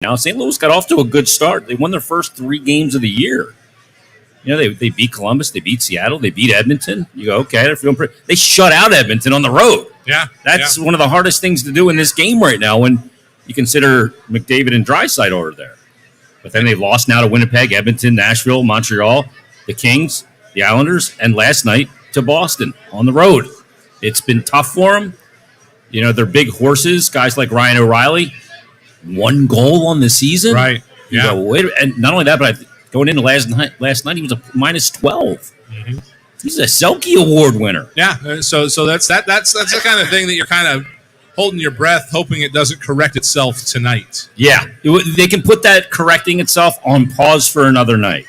Now, St. Louis got off to a good start. They won their first 3 games of the year. They beat Columbus, they beat Seattle, they beat Edmonton. You go, okay, they're feeling pretty. They shut out Edmonton on the road. Yeah. That's one of the hardest things to do in this game right now when you consider McDavid and Draisaitl are there. But then they've lost now to Winnipeg, Edmonton, Nashville, Montreal, the Kings, the Islanders, and last night to Boston on the road. It's been tough for them. They're big horses, guys like Ryan O'Reilly. 1 goal on the season. Right. Yeah. And not only that, but going into last night, he was a minus 12. Mm-hmm. He's a Selke Award winner. Yeah. So that's the kind of thing that you're kind of holding your breath, hoping it doesn't correct itself tonight. Yeah. They can put that correcting itself on pause for another night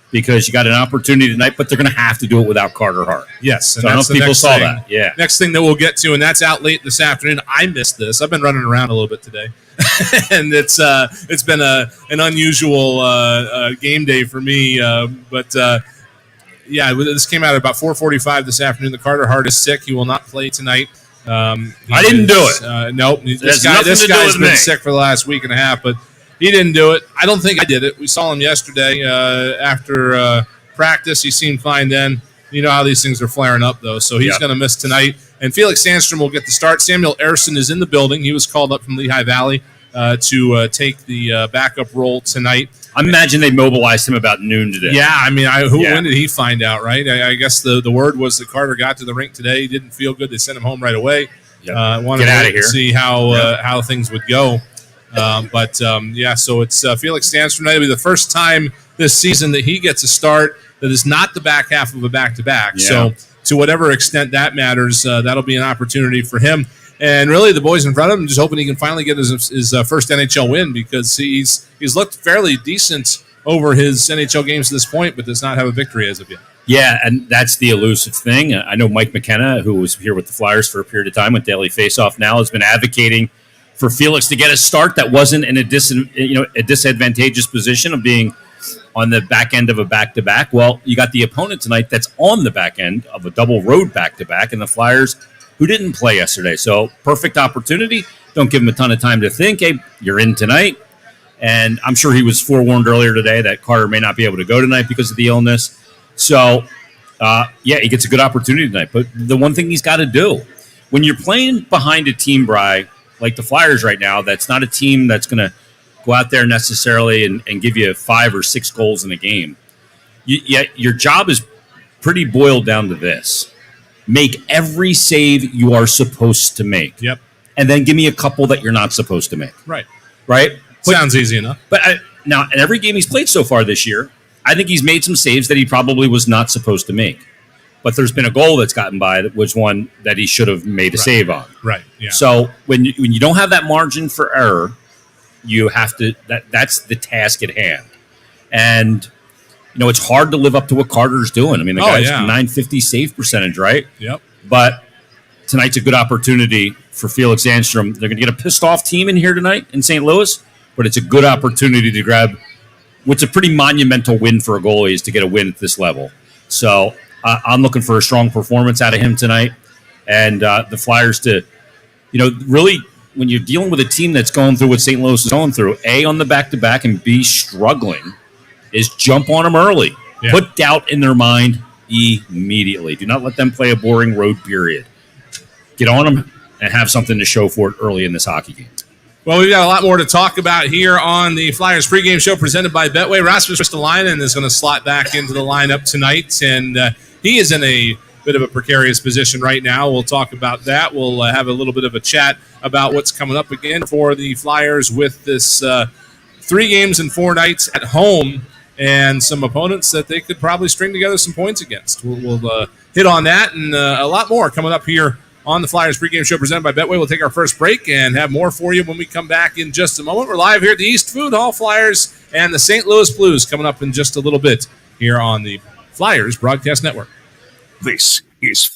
because you got an opportunity tonight, but they're going to have to do it without Carter Hart. Yes. So I don't know if people saw that. Yeah. Next thing that we'll get to, and that's out late this afternoon. I missed this. I've been running around a little bit today. And it's been an unusual game day for me. But this came out at about 4:45 this afternoon. The Carter Hart is sick. He will not play tonight. I didn't do it. Nope. This guy's been sick for the last week and a half, but he didn't do it. I don't think I did it. We saw him yesterday after practice. He seemed fine then. You know how these things are flaring up, though. So he's going to miss tonight. And Felix Sandstrom will get the start. Samuel Ersson is in the building. He was called up from Lehigh Valley to take the backup role tonight. I imagine they mobilized him about noon today. Yeah, I mean, when did he find out, right? I guess the word was that Carter got to the rink today. He didn't feel good. They sent him home right away. Wanted Get out of here. To see how things would go. So it's Felix Sandstrom tonight. It'll be the first time this season that he gets a start that is not the back half of a back-to-back. Yeah. So to whatever extent that matters, that'll be an opportunity for him. And really, the boys in front of him just hoping he can finally get his first NHL win because he's looked fairly decent over his NHL games to this point, but does not have a victory as of yet. Yeah, and that's the elusive thing. I know Mike McKenna, who was here with the Flyers for a period of time with Daily Faceoff now, has been advocating for Felix to get a start that wasn't in a disadvantageous position of being on the back end of a back-to-back. Well, you got the opponent tonight that's on the back end of a double road back-to-back, and the Flyers who didn't play yesterday. So perfect opportunity. Don't give him a ton of time to think. Hey, you're in tonight. And I'm sure he was forewarned earlier today that Carter may not be able to go tonight because of the illness. So, he gets a good opportunity tonight. But the one thing he's got to do, when you're playing behind a team, Bri, like the Flyers right now, that's not a team that's going to go out there necessarily and give you 5 or 6 goals in a game. Your job is pretty boiled down to this. Make every save you are supposed to make. Yep. And then give me a couple that you're not supposed to make. Right. Sounds easy enough. But now, in every game he's played so far this year, I think he's made some saves that he probably was not supposed to make. But there's been a goal that's gotten by that was one that he should have made a save on. Right. Yeah. So when you don't have that margin for error, you have to. That's the task at hand. And it's hard to live up to what Carter's doing. I mean, the guy's 950 save percentage, right? Yep. But tonight's a good opportunity for Felix Sandstrom. They're going to get a pissed-off team in here tonight in St. Louis, but it's a good opportunity to grab what's a pretty monumental win for a goalie is to get a win at this level. So I'm looking for a strong performance out of him tonight. And the Flyers to, really, when you're dealing with a team that's going through what St. Louis is going through, A, on the back-to-back, and B, struggling, is jump on them early. Yeah. Put doubt in their mind immediately. Do not let them play a boring road period. Get on them and have something to show for it early in this hockey game. Well, we've got a lot more to talk about here on the Flyers pregame show presented by Betway. Rasmus Ristolainen is going to slot back into the lineup tonight, and he is in a bit of a precarious position right now. We'll talk about that. We'll have a little bit of a chat about what's coming up again for the Flyers with this 3 games and 4 nights at home and some opponents that they could probably string together some points against. We'll hit on that and a lot more coming up here on the Flyers pregame show presented by Betway. We'll take our first break and have more for you when we come back in just a moment. We're live here at the East Food Hall. Flyers and the St. Louis Blues coming up in just a little bit here on the Flyers Broadcast Network. This is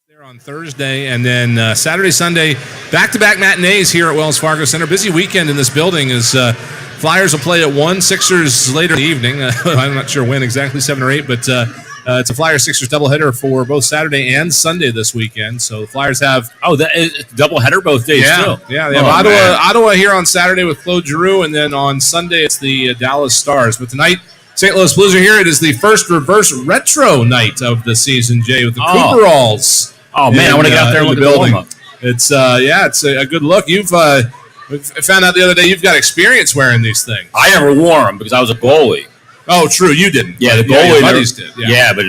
There on Thursday, and then Saturday, Sunday, back-to-back matinees here at Wells Fargo Center. Busy weekend in this building as Flyers will play at 1, Sixers later in the evening. I'm not sure when exactly, 7 or 8, but it's a Flyers-Sixers doubleheader for both Saturday and Sunday this weekend. So the Flyers have... Oh, that is doubleheader both days, too. Yeah, they have Ottawa here on Saturday with Claude Giroux, and then on Sunday it's the Dallas Stars. But tonight, St. Louis Blues are here. It is the first reverse retro night of the season, Jay, with the Cooperalls. Oh, man, I want to get out there and look at the building. It's a good look. You've found out the other day you've got experience wearing these things. I never wore them because I was a goalie. Oh, true, you didn't. Yeah, the goalie buddies did. Yeah, but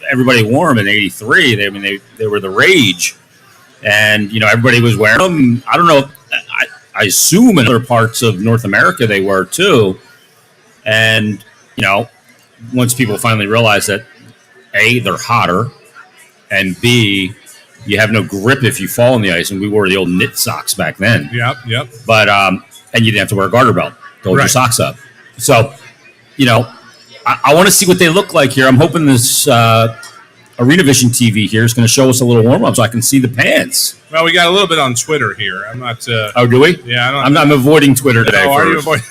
everybody wore them in '83. They were the rage, and everybody was wearing them. I don't know. I assume in other parts of North America they were too, and once people finally realized that A, they're hotter, and B, you have no grip if you fall on the ice. And we wore the old knit socks back then. Yep. But and you didn't have to wear a garter belt to hold your socks up. So, I want to see what they look like here. I'm hoping this Arena Vision TV here is going to show us a little warm up so I can see the pants. Well, we got a little bit on Twitter here. I'm not. Oh, do we? Yeah, I'm avoiding Twitter today are you for avoiding?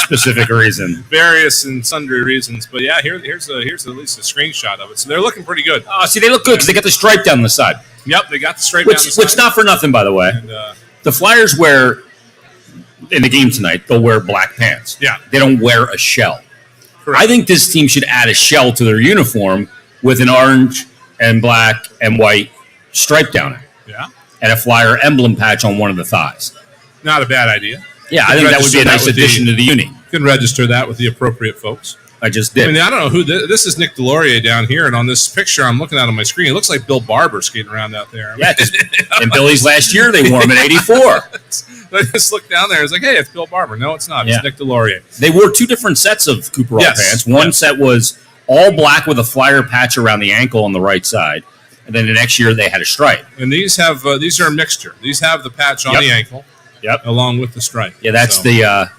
specific reason. Various and sundry reasons, but yeah, here's at least a screenshot of it. So they're looking pretty good. Oh, see, they look good because they got the stripe down the side. Yep, they got the stripe down the side. Which not for nothing, by the way. And, the Flyers wear in the game tonight. They'll wear black pants. Yeah, they don't wear a shell. Correct. I think this team should add a shell to their uniform with an orange and black and white stripe down it. Yeah, and a Flyer emblem patch on one of the thighs. Not a bad idea. Yeah, I think that would be a nice addition to the uni. You can register that with the appropriate folks. I just did. I don't know who this is. Nick Delorier down here, and on this picture I'm looking at on my screen, it looks like Bill Barber skating around out there. Yeah, in Billy's last year they wore him in '84. I just looked down there. It's like, hey, it's Bill Barber. No, it's not. It's Nick Delorier. They wore two different sets of Cooperall pants. One set was all black with a Flyer patch around the ankle on the right side, and then the next year they had a stripe. And these are a mixture. These have the patch on the ankle, along with the stripe. Yeah, that's the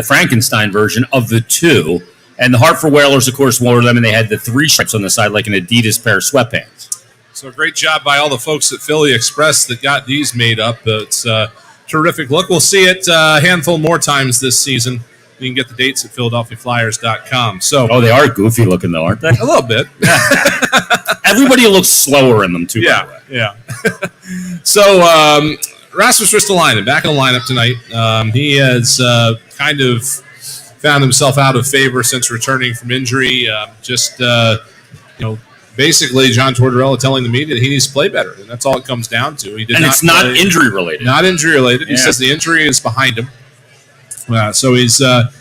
Frankenstein version of the two. And the Hartford Whalers, of course, wore them, and they had the three stripes on the side like an Adidas pair of sweatpants. So great job by all the folks at Philly Express that got these made up. It's a terrific look. We'll see it a handful more times this season. You can get the dates at PhiladelphiaFlyers.com. So, they are goofy looking, though, aren't they? A little bit. Everybody looks slower in them, too, by the way. Yeah. So, Rasmus Ristolainen back in the lineup tonight. He has kind of found himself out of favor since returning from injury. Basically John Tortorella telling the media that he needs to play better, and that's all it comes down to. It's not injury related. Not injury related. He says the injury is behind him. So he's out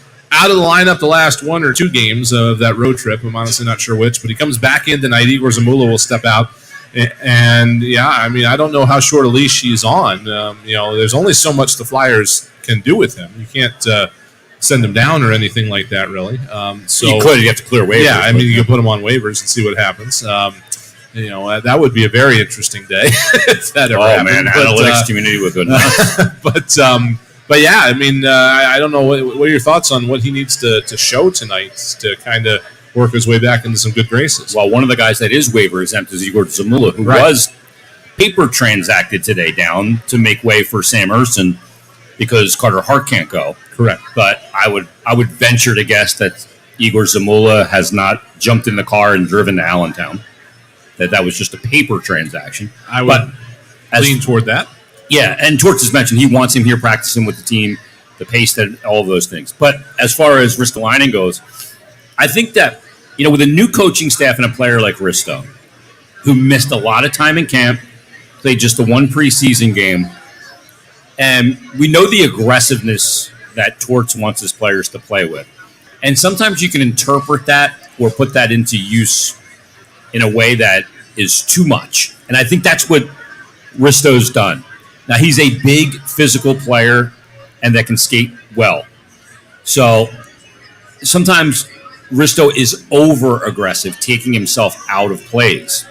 of the lineup the last one or two games of that road trip. I'm honestly not sure which, but he comes back in tonight. Igor Zamula will step out. And, I don't know how short a leash he's on. There's only so much the Flyers can do with him. You can't send him down or anything like that, really. You have to clear waivers. Yeah, you can put him on waivers and see what happens. That would be a very interesting day if that ever happened. Man, analytics community with good. But yeah, I don't know. What are your thoughts on what he needs to show tonight to kind of work his way back into some good graces? Well, one of the guys that is waiver exempt is Igor Zamula, who was paper transacted today down to make way for Sam Ersson because Carter Hart can't go. Correct. But I would venture to guess that Igor Zamula has not jumped in the car and driven to Allentown. That was just a paper transaction. I would lean toward that. Yeah, and Torts has mentioned he wants him here practicing with the team, the pace, that all of those things. But as far as Ristolainen goes, I think that, with a new coaching staff and a player like Risto, who missed a lot of time in camp, played just the one preseason game, and we know the aggressiveness that Torts wants his players to play with. And sometimes you can interpret that or put that into use in a way that is too much. And I think that's what Risto's done. Now, he's a big physical player and that can skate well. So sometimes Risto is over-aggressive, taking himself out of plays.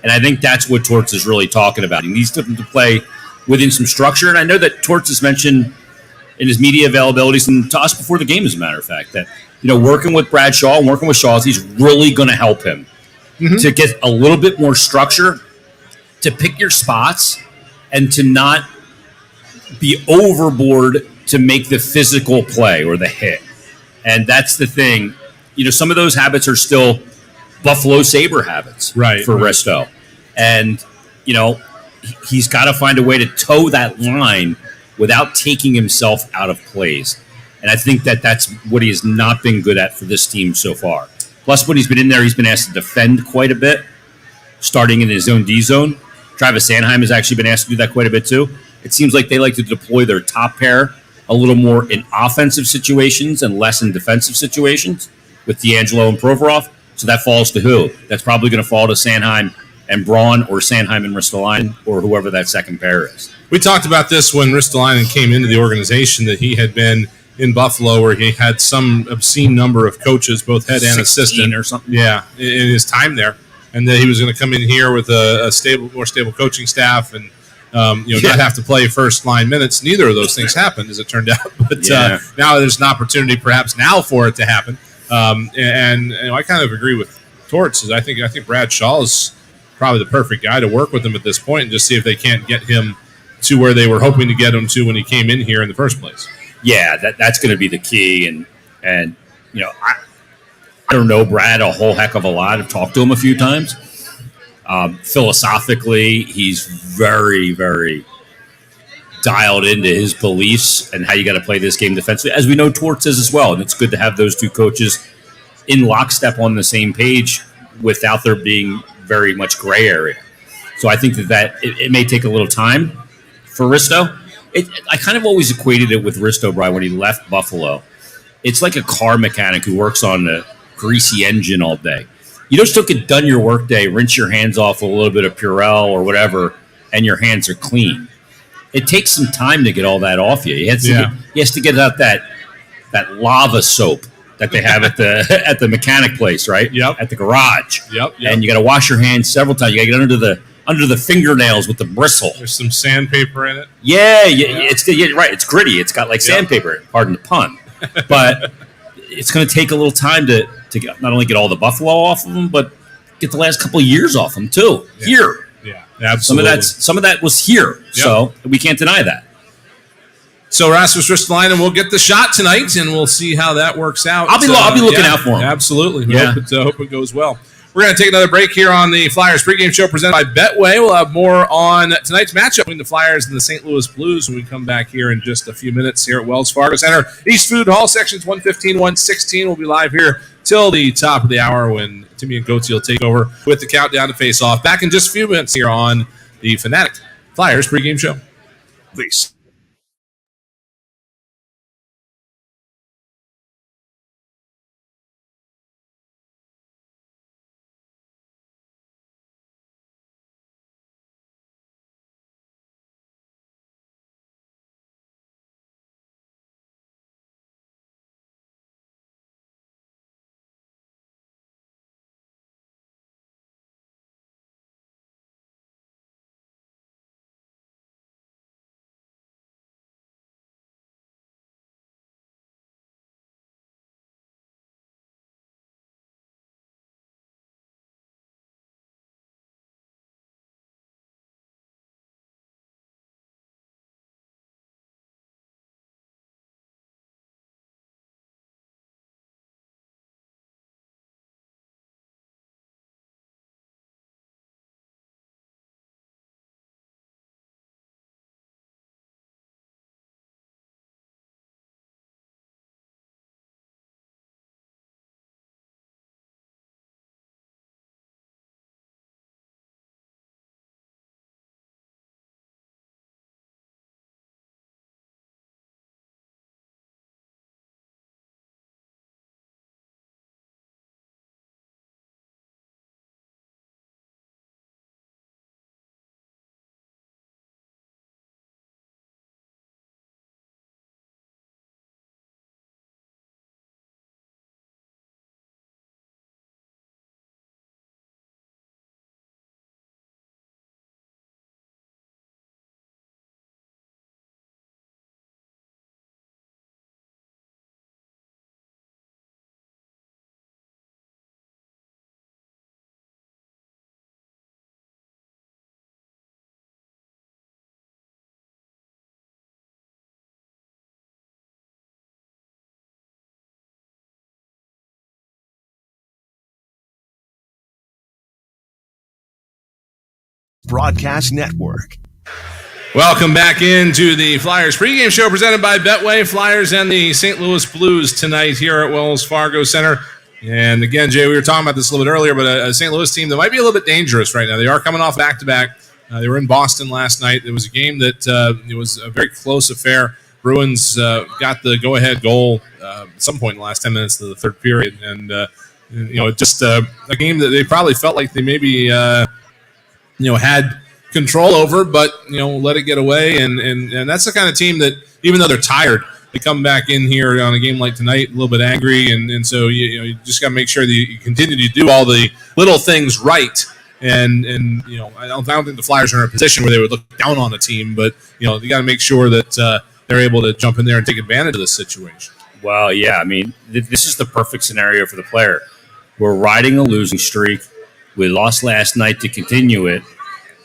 And I think that's what Torts is really talking about. He needs to play within some structure. And I know that Torts has mentioned in his media availabilities and to us before the game, as a matter of fact, that working with Brad Shaw and working with Shaw, he's really going to help him to get a little bit more structure to pick your spots and to not be overboard to make the physical play or the hit. And that's the thing. Some of those habits are still Buffalo Sabre habits for Risto. And, he's got to find a way to toe that line without taking himself out of plays. And I think that's what he has not been good at for this team so far. Plus, when he's been in there, he's been asked to defend quite a bit, starting in his zone D zone. Travis Sanheim has actually been asked to do that quite a bit too. It seems like they like to deploy their top pair a little more in offensive situations and less in defensive situations with D'Angelo and Provorov. So that falls to who? That's probably going to fall to Sanheim and Braun, or Sanheim and Ristolainen, or whoever that second pair is. We talked about this when Ristolainen came into the organization, that he had been in Buffalo where he had some obscene number of coaches, both head and assistant, or something. Yeah, in his time there, and that he was going to come in here with a more stable coaching staff and not have to play first line minutes. Neither of those things happened, as it turned out. But now there's an opportunity, perhaps now, for it to happen. And I kind of agree with Torts. I think Brad Shaw is probably the perfect guy to work with him at this point, and just see if they can't get him to where they were hoping to get him to when he came in here in the first place. Yeah, that's going to be the key. And I don't know Brad a whole heck of a lot. I've talked to him a few times. Philosophically, he's very, very dialed into his beliefs and how you got to play this game defensively, as we know Torts is as well. And it's good to have those two coaches in lockstep on the same page without there being very much gray area. So I think that it may take a little time for Risto. I kind of always equated it with Risto, Brian, when he left Buffalo. It's like a car mechanic who works on a greasy engine all day. You just don't get done your workday, rinse your hands off with a little bit of Purell or whatever, and your hands are clean. It takes some time to get all that off you. He has to get out that lava soap that they have at the mechanic place, right? Yep. At the garage. Yep. And you got to wash your hands several times. You got to get under the fingernails with the bristle. There's some sandpaper in it. Yeah. It's right. It's gritty. It's got like sandpaper. Pardon the pun, but it's going to take a little time to get, not only get all the Buffalo off of them, but get the last couple of years off them too. Yeah. Here, absolutely. Some of that was here, so we can't deny that. So Rasmus Ristolainen will get the shot tonight, and we'll see how that works out. I'll be looking out for him. Absolutely. Hope it goes well. We're going to take another break here on the Flyers pregame show presented by Betway. We'll have more on tonight's matchup between the Flyers and the St. Louis Blues when we come back here in just a few minutes here at Wells Fargo Center. East Food Hall, sections 115, 116. We'll be live here till the top of the hour when Timmy and Goatsy will take over with the countdown to face off. Back in just a few minutes here on the Fanatic Flyers pregame show. This Broadcast Network. Welcome back into the Flyers pregame show presented by Betway. Flyers and the St. Louis Blues tonight here at Wells Fargo Center. And again, Jay, we were talking about this a little bit earlier, but a St. Louis team that might be a little bit dangerous right now. They are coming off back-to-back. They were in Boston last night. It was a game that it was a very close affair. Bruins got the go-ahead goal at some point in the last 10 minutes of the third period. And, just a game that they probably felt like they maybe, had control over, but, let it get away. And that's the kind of team that, even though they're tired, they come back in here on a game like tonight a little bit angry. And so, you just got to make sure that you continue to do all the little things right. And I don't think the Flyers are in a position where they would look down on the team, but, you got to make sure that they're able to jump in there and take advantage of this situation. Well, yeah, I mean, this is the perfect scenario for the player. We're riding a losing streak. We lost last night to continue it.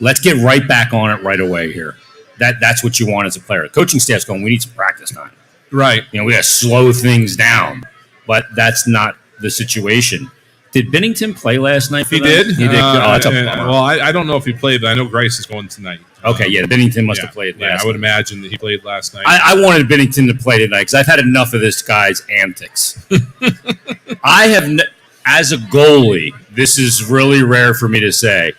Let's get right back on it right away here. That's what you want as a player. The coaching staff's going, we need some practice time. Right. We got to slow things down, but that's not the situation. Did Binnington play last night for He them? did. He did. That's a bummer. Well, I don't know if he played, but I know Grice is going tonight. Okay, yeah, Binnington must have played last night. I would night. imagine that he played last night. I wanted Binnington to play tonight because I've had enough of this guy's antics. I have, as a goalie, this is really rare for me to say,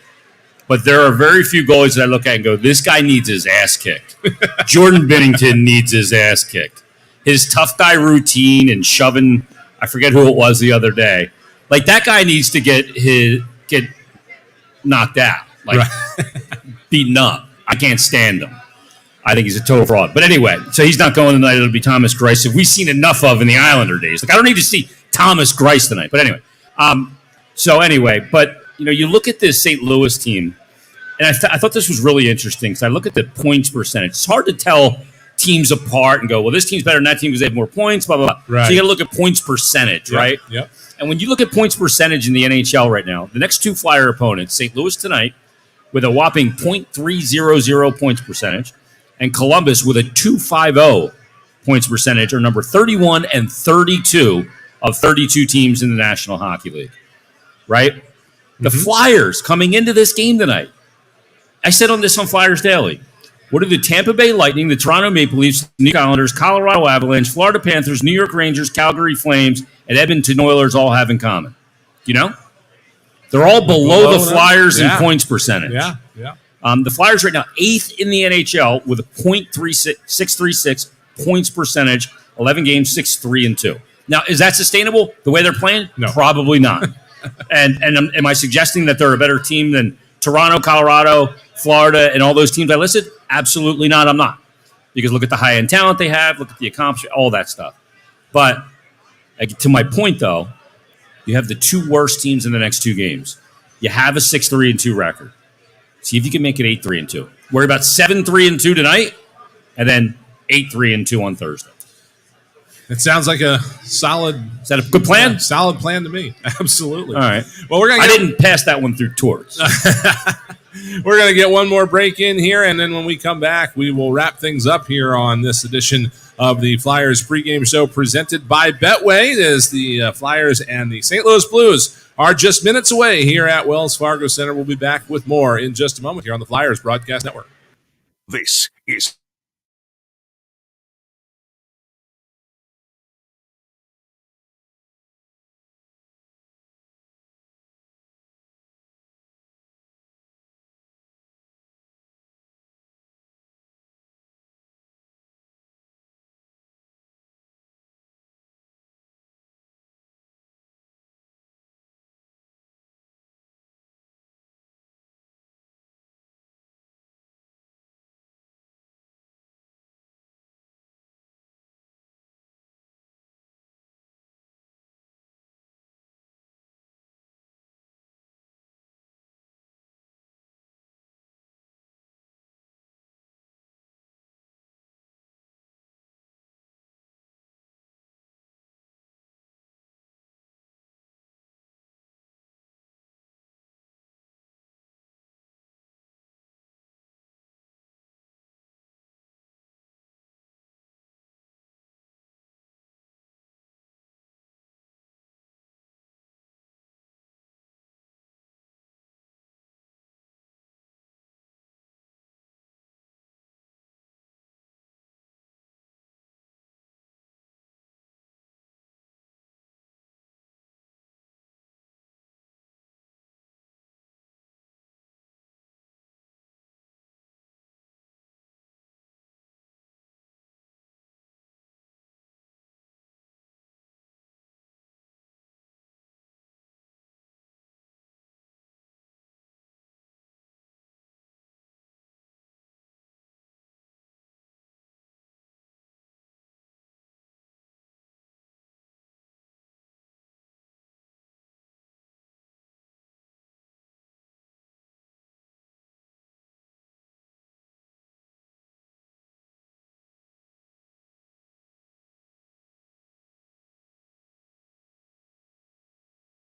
but there are very few goalies that I look at and go, this guy needs his ass kicked. Jordan Binnington needs his ass kicked. His tough guy routine and shoving, I forget who it was the other day. Like, that guy needs to get knocked out, beaten up. I can't stand him. I think he's a total fraud. But anyway, so he's not going tonight. It'll be Thomas Greiss, if we've seen enough of in the Islander days. Like, I don't need to see Thomas Greiss tonight. But anyway, you look at this St. Louis team, and I thought this was really interesting because I look at the points percentage. It's hard to tell teams apart and go, well, this team's better than that team because they have more points, blah, blah, blah. Right. So you got to look at points percentage, right? Yep. And when you look at points percentage in the NHL right now, the next two Flyer opponents, St. Louis tonight with a whopping .300 points percentage, and Columbus with a .250 points percentage, are number 31 and 32 of 32 teams in the National Hockey League, right? The Flyers coming into this game tonight, I said on this on Flyers Daily, what do the Tampa Bay Lightning, the Toronto Maple Leafs, the New York Islanders, Colorado Avalanche, Florida Panthers, New York Rangers, Calgary Flames, and Edmonton Oilers all have in common? They're all below the Flyers in points percentage. Yeah. The Flyers right now, 8th in the NHL with a .636 points percentage, 11 games, 6-3-2. Now, is that sustainable the way they're playing? No. Probably not. and am I suggesting that they're a better team than Toronto, Colorado, Florida, and all those teams I listed? Absolutely not. I'm not. Because look at the high-end talent they have, look at the accomplishment, all that stuff. But to my point, though, you have the two worst teams in the next two games. You have a 6-3-2 record. See if you can make it 8-3-2. Worry about 7-3-2 tonight, and then 8-3-2 on Thursday. It sounds like a solid. Is that a good plan? Solid plan to me. Absolutely. All right. Well, I didn't pass that one through Torts. We're going to get one more break in here, and then when we come back, we will wrap things up here on this edition of the Flyers pregame show presented by Betway, as the Flyers and the St. Louis Blues are just minutes away here at Wells Fargo Center. We'll be back with more in just a moment here on the Flyers Broadcast Network. This is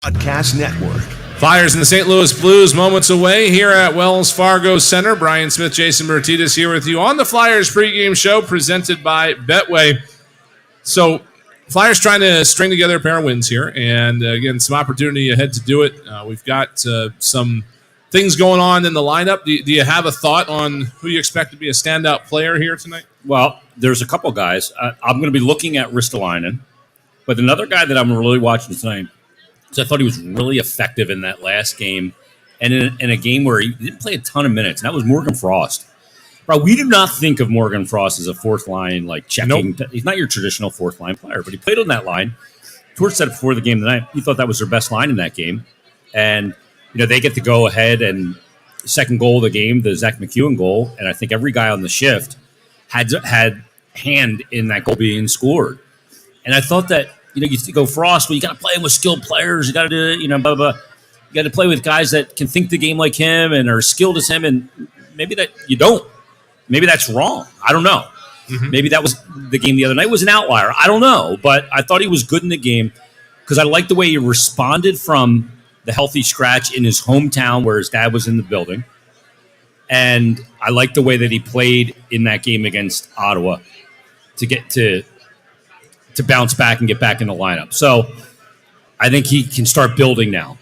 Podcast Network. Flyers and the St. Louis Blues moments away here at Wells Fargo Center. Brian Smith, Jason Bertitas here with you on the Flyers pregame show presented by Betway. So Flyers trying to string together a pair of wins here, and again, some opportunity ahead to do it. We've got some things going on in the lineup. Do you have a thought on who you expect to be a standout player here tonight? Well, there's a couple guys. I'm going to be looking at Ristolainen, but another guy that I'm really watching tonight, because I thought he was really effective in that last game, and in a game where he didn't play a ton of minutes, and that was Morgan Frost. Bro, we do not think of Morgan Frost as a fourth line, like checking. Nope. He's not your traditional fourth line player, but he played on that line. Torch said before the game tonight, he thought that was their best line in that game. And, they get to go ahead, and second goal of the game, the Zach McEwen goal, and I think every guy on the shift had hand in that goal being scored. And I thought that, you go Frost, well, you got to play with skilled players. You got to do, blah, blah. You got to play with guys that can think the game like him and are skilled as him, and maybe that you don't. Maybe that's wrong. I don't know. Mm-hmm. Maybe that was the game the other night was an outlier. I don't know. But I thought he was good in the game because I liked the way he responded from the healthy scratch in his hometown where his dad was in the building. And I liked the way that he played in that game against Ottawa to get to bounce back and get back in the lineup. So I think he can start building now.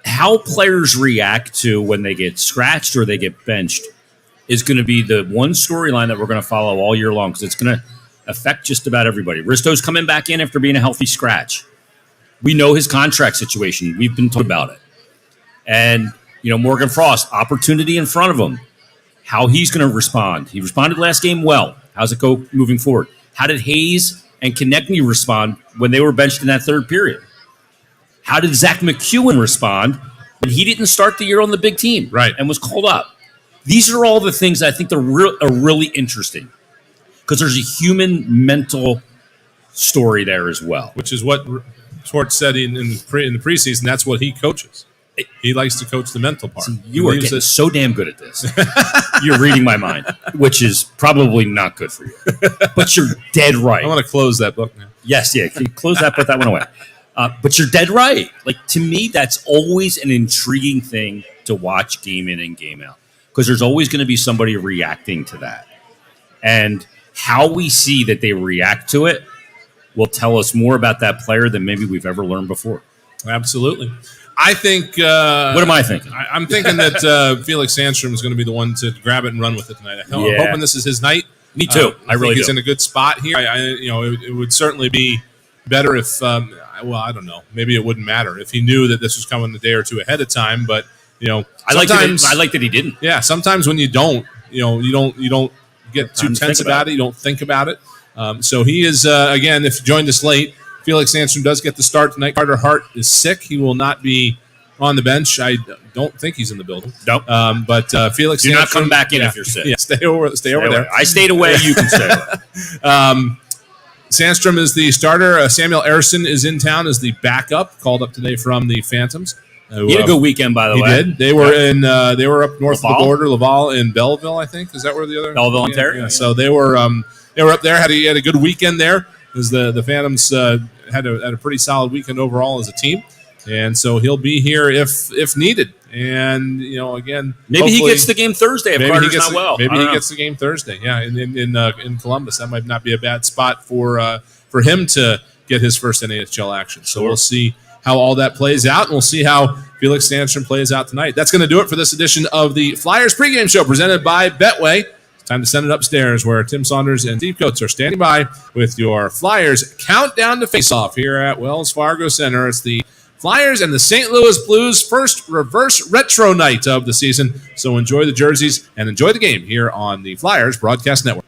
How players react to when they get scratched or they get benched is going to be the one storyline that we're going to follow all year long because it's going to affect just about everybody. Risto's coming back in after being a healthy scratch. We know his contract situation. We've been told about it. And, Morgan Frost, opportunity in front of him. How he's going to respond. He responded last game well. How's it go moving forward? How did Hayes and Konechny respond when they were benched in that third period? How did Zach McEwen respond when he didn't start the year on the big team right, and was called up? These are all the things that I think are really interesting because there's a human mental story there as well. Which is what Torch said in the preseason. That's what he coaches. He likes to coach the mental part. So you are getting so damn good at this. You're reading my mind, which is probably not good for you. But you're dead right. I want to close that book now. Yes, yeah. Close that, put that one away. But you're dead right. Like, to me, that's always an intriguing thing to watch game in and game out. Because there's always going to be somebody reacting to that. And how we see that they react to it will tell us more about that player than maybe we've ever learned before. Absolutely. I think... what am I thinking? I'm thinking that Felix Sandstrom is going to be the one to grab it and run with it tonight. I'm hoping this is his night. Me too. I really think he's in a good spot here. It would certainly be better if... I don't know. Maybe it wouldn't matter if he knew that this was coming a day or two ahead of time, but... I like that he didn't. Yeah, sometimes when you don't, you don't get too tense about it. You don't think about it. So he is again. If you joined us late, Felix Sandstrom does get the start tonight. Carter Hart is sick. He will not be on the bench. I don't think he's in the building. Nope. But Felix, do not come back in if you're sick. Yeah, stay over there. I stayed away. You can stay away. Sandstrom is the starter. Samuel Ersson is in town as the backup, called up today from the Phantoms. He had a good weekend, by the way. He did. They were they were up north of the border, Laval and Belleville, I think. Is that where the other Belleville, Ontario? Yeah. So they were up there. Had a good weekend there. Because the Phantoms had a pretty solid weekend overall as a team, and so he'll be here if needed. And again, maybe he gets the game Thursday if Carter's not well. Maybe he gets the game Thursday. Yeah, in Columbus, that might not be a bad spot for him to get his first NHL action. So we'll see how all that plays out, and we'll see how Felix Sandstrom plays out tonight. That's going to do it for this edition of the Flyers pregame show presented by Betway. It's time to send it upstairs where Tim Saunders and Steve Coates are standing by with your Flyers countdown to face-off here at Wells Fargo Center. It's the Flyers and the St. Louis Blues' first reverse retro night of the season. So enjoy the jerseys and enjoy the game here on the Flyers Broadcast Network.